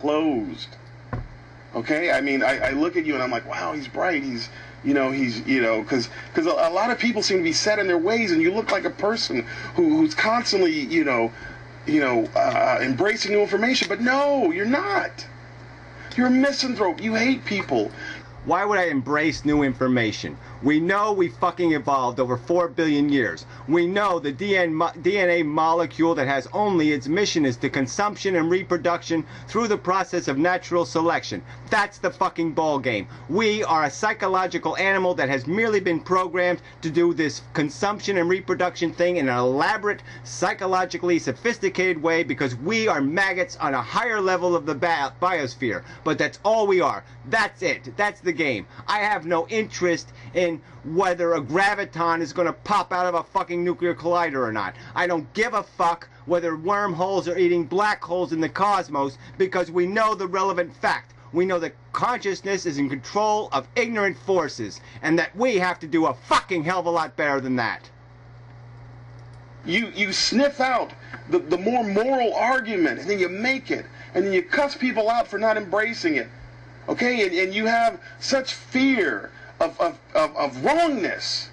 closed. Okay, I mean, I look at you and I'm like, wow, he's bright. He's because a lot of people seem to be set in their ways, and you look like a person who's constantly, embracing new information. But no, you're not. You're a misanthrope. You hate people. Why would I embrace new information? We know we fucking evolved over 4 billion years. We know the DNA molecule that has only its mission is to consumption and reproduction through the process of natural selection. That's the fucking ball game. We are a psychological animal that has merely been programmed to do this consumption and reproduction thing in an elaborate, psychologically sophisticated way because we are maggots on a higher level of the biosphere. But that's all we are. That's it. That's the game. I have no interest in whether a graviton is going to pop out of a fucking nuclear collider or not. I don't give a fuck whether wormholes are eating black holes in the cosmos because we know the relevant fact. We know that consciousness is in control of ignorant forces and that we have to do a fucking hell of a lot better than that. You sniff out the more moral argument and then you make it and then you cuss people out for not embracing it. Okay, and you have such fear of wrongness,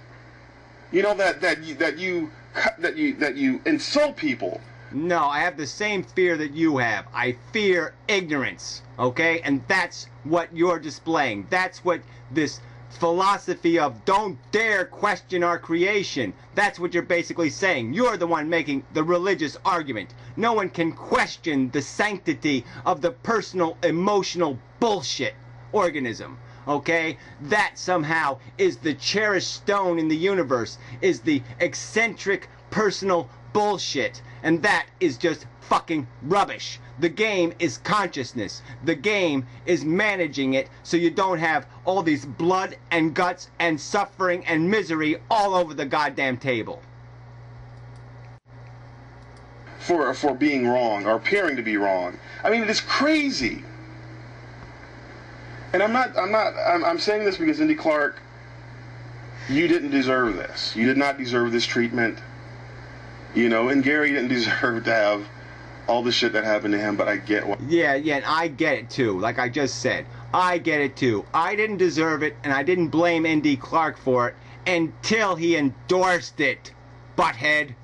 that you insult people. No, I have the same fear that you have. I fear ignorance, okay? And that's what you're displaying. That's what this philosophy of don't dare question our creation, that's what you're basically saying. You're the one making the religious argument. No one can question the sanctity of the personal, emotional bullshit organism. Okay? That somehow is the cherished stone in the universe, is the eccentric personal bullshit. And that is just fucking rubbish. The game is consciousness. The game is managing it so you don't have all these blood and guts and suffering and misery all over the goddamn table. For being wrong or appearing to be wrong. I mean, it is crazy. And I'm saying this because Indy Clark, you didn't deserve this. You did not deserve this treatment. And Gary didn't deserve to have all the shit that happened to him, but I get what... Yeah, and I get it too. Like I just said, I get it too. I didn't deserve it, and I didn't blame Indy Clark for it until he endorsed it, butthead.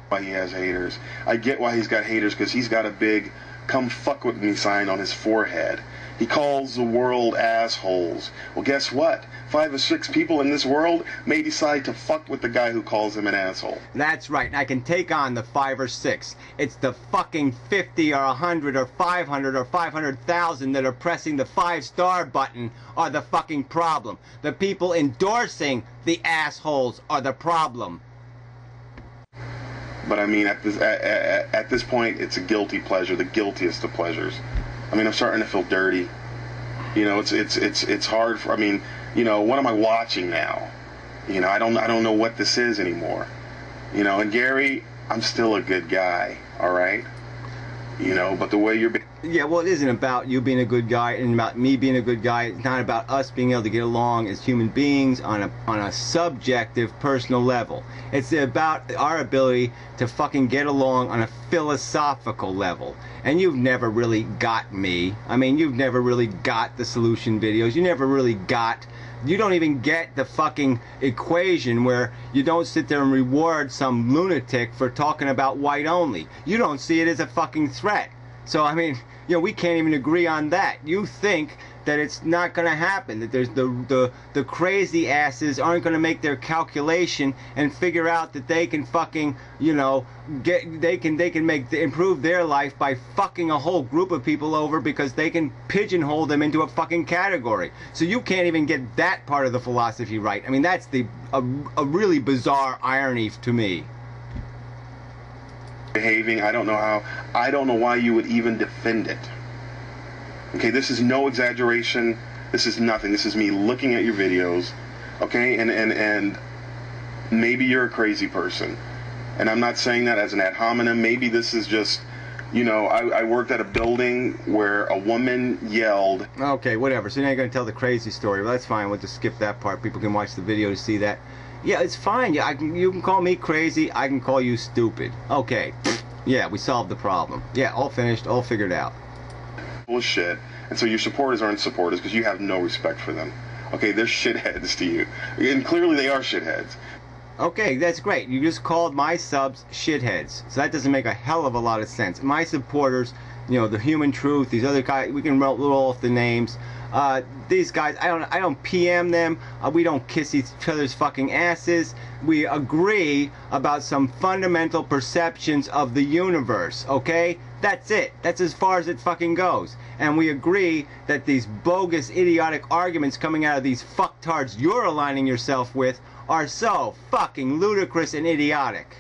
Why he has haters. I get why he's got haters, because he's got a big "come fuck with me" sign on his forehead. He calls the world assholes. Well, guess what? 5 or 6 people in this world may decide to fuck with the guy who calls him an asshole. That's right. I can take on the 5 or 6. It's the fucking 50 or 100 or 500 or 500,000 that are pressing the 5-star button are the fucking problem. The people endorsing the assholes are the problem. But I mean, at this point, it's a guilty pleasure, the guiltiest of pleasures. I mean, I'm starting to feel dirty. It's hard for. I mean, what am I watching now? I don't know what this is anymore. And Gary, I'm still a good guy. All right. But the way you're. Yeah, well, it isn't about you being a good guy and about me being a good guy. It's not about us being able to get along as human beings on a subjective, personal level. It's about our ability to fucking get along on a philosophical level. And you've never really got me. I mean, you've never really got the solution videos. You never really got... You don't even get the fucking equation where you don't sit there and reward some lunatic for talking about white only. You don't see it as a fucking threat. So, I mean, we can't even agree on that. You think that it's not going to happen, that there's the crazy asses aren't going to make their calculation and figure out that they can fucking, they can improve their life by fucking a whole group of people over because they can pigeonhole them into a fucking category. So you can't even get that part of the philosophy right. I mean, that's a really bizarre irony to me. Behaving, I don't know why you would even defend it. Okay, this is no exaggeration. This is nothing. This is me looking at your videos. Okay, and maybe you're a crazy person, and I'm not saying that as an ad hominem. Maybe this is just, I worked at a building where a woman yelled. Okay, whatever. So now you're gonna tell the crazy story. Well, that's fine. We'll just skip that part. People can watch the video to see that. Yeah, it's fine. Yeah, you can call me crazy. I can call you stupid. Okay. Yeah, we solved the problem. Yeah, all finished, all figured out. full of shit, and so your supporters aren't supporters because you have no respect for them. Okay, they're shitheads to you, and clearly they are shitheads. Okay, that's great. You just called my subs shitheads, so that doesn't make a hell of a lot of sense. My supporters, you know, the Human Truth, these other guys, we can roll off the names. These guys, I don't PM them. We don't kiss each other's fucking asses. We agree about some fundamental perceptions of the universe, okay? That's it. That's as far as it fucking goes. And we agree that these bogus, idiotic arguments coming out of these fucktards you're aligning yourself with are so fucking ludicrous and idiotic.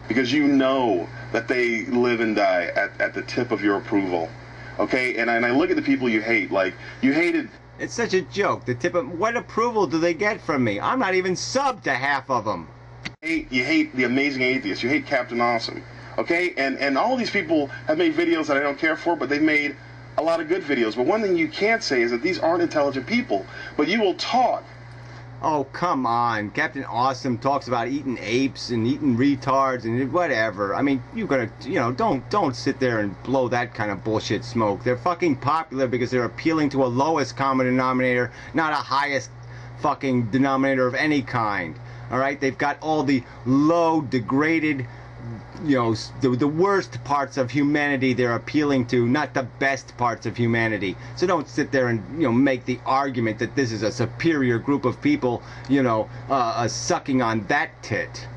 Because you know that they live and die at the tip of your approval. Okay, and I look at the people you hate, like, you hated... It's such a joke. The tip of... What approval do they get from me? I'm not even subbed to half of them. You hate the Amazing Atheists. You hate Captain Awesome. Okay, and all these people have made videos that I don't care for, but they've made a lot of good videos. But one thing you can't say is that these aren't intelligent people. But you will talk. Oh, come on. Captain Awesome talks about eating apes and eating retards and whatever. I mean, you gotta, you know, don't sit there and blow that kind of bullshit smoke. They're fucking popular because they're appealing to a lowest common denominator, not a highest fucking denominator of any kind. All right? They've got all the low, degraded, you know, the worst parts of humanity they're appealing to, not the best parts of humanity. So don't sit there and, you know, make the argument that this is a superior group of people, you know, sucking on that tit.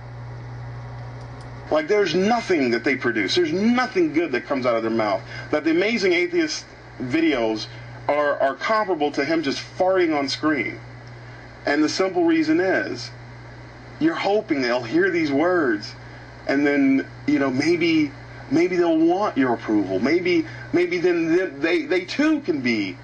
Like, there's nothing that they produce. There's nothing good that comes out of their mouth. That the Amazing Atheist videos are comparable to him just farting on screen. And the simple reason is, you're hoping they'll hear these words, and then, you know, maybe they'll want your approval. Maybe then they too can be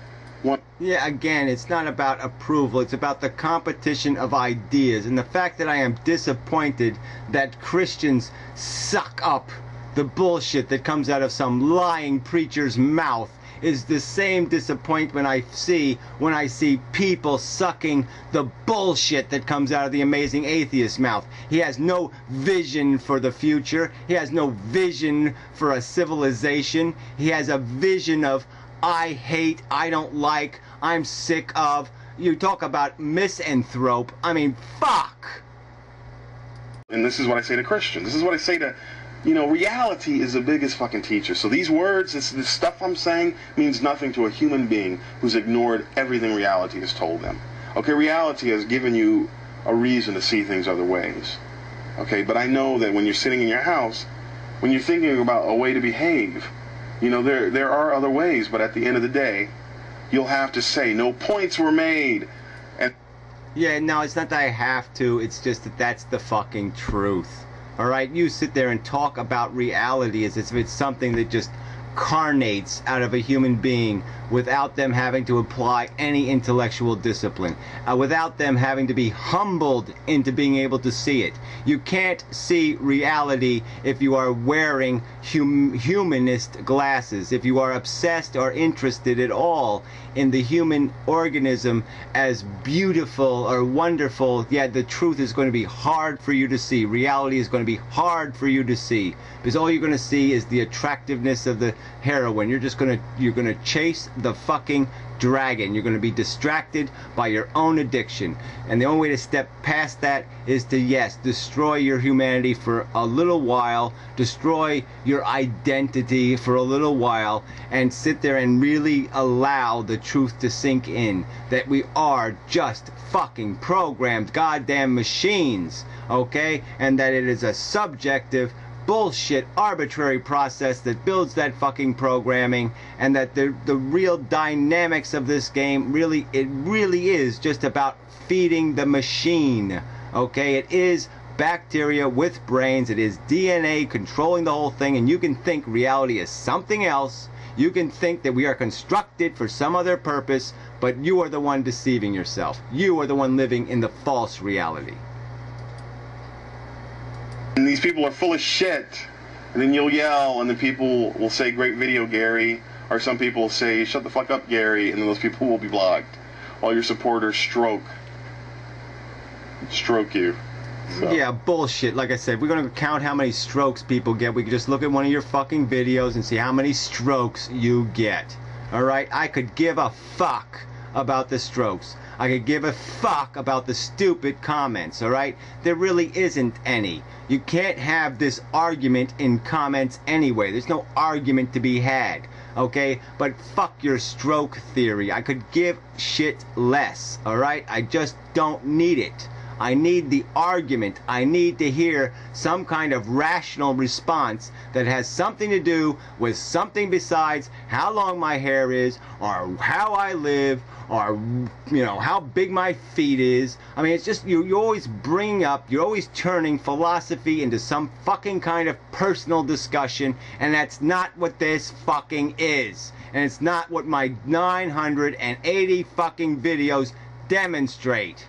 one. Yeah, again, it's not about approval. It's about the competition of ideas. And the fact that I am disappointed that Christians suck up the bullshit that comes out of some lying preacher's mouth is the same disappointment I see when I see people sucking the bullshit that comes out of the Amazing Atheist's mouth. He has no vision for the future. He has no vision for a civilization. He has a vision of, I hate, I don't like, I'm sick of. You talk about misanthrope. I mean, fuck. And this is what I say to Christians. This is what I say to... You know, reality is the biggest fucking teacher. So these words, this stuff I'm saying, means nothing to a human being who's ignored everything reality has told them. Okay, reality has given you a reason to see things other ways. Okay, but I know that when you're sitting in your house, when you're thinking about a way to behave, you know, there are other ways, but at the end of the day, you'll have to say, no points were made. And yeah, no, it's not that I have to, it's just that that's the fucking truth. All right, you sit there and talk about reality as if it's something that just carnates out of a human being without them having to apply any intellectual discipline, without them having to be humbled into being able to see it. You can't see reality if you are wearing humanist glasses, if you are obsessed or interested at all in the human organism as beautiful or wonderful. Yeah, the truth is going to be hard for you to see. Reality is going to be hard for you to see, because all you're going to see is the attractiveness of the heroine. You're gonna chase the fucking dragon. You're gonna be distracted by your own addiction, and the only way to step past that is to, yes, destroy your humanity for a little while, destroy your identity for a little while, and sit there and really allow the truth to sink in that we are just fucking programmed goddamn machines, okay? And that it is a subjective bullshit arbitrary process that builds that fucking programming, and that the real dynamics of this game really is just about feeding the machine. Okay, it is bacteria with brains, it is DNA controlling the whole thing, and you can think reality is something else. You can think that we are constructed for some other purpose, but you are the one deceiving yourself. You are the one living in the false reality. And these people are full of shit, and then you'll yell, and then people will say, great video, Gary, or some people will say, shut the fuck up, Gary, and then those people will be blocked, while your supporters stroke you. So. Yeah, bullshit. Like I said, we're gonna count how many strokes people get. We can just look at one of your fucking videos and see how many strokes you get. Alright? I could give a fuck about the strokes. I could give a fuck about the stupid comments, alright? There really isn't any. You can't have this argument in comments anyway. There's no argument to be had, okay? But fuck your stroke theory. I could give shit less, alright? I just don't need it. I need the argument. I need to hear some kind of rational response that has something to do with something besides how long my hair is, or how I live, or, you know, how big my feet is. I mean, it's just, you always bring up, you're always turning philosophy into some fucking kind of personal discussion, and that's not what this fucking is. And it's not what my 980 fucking videos demonstrate.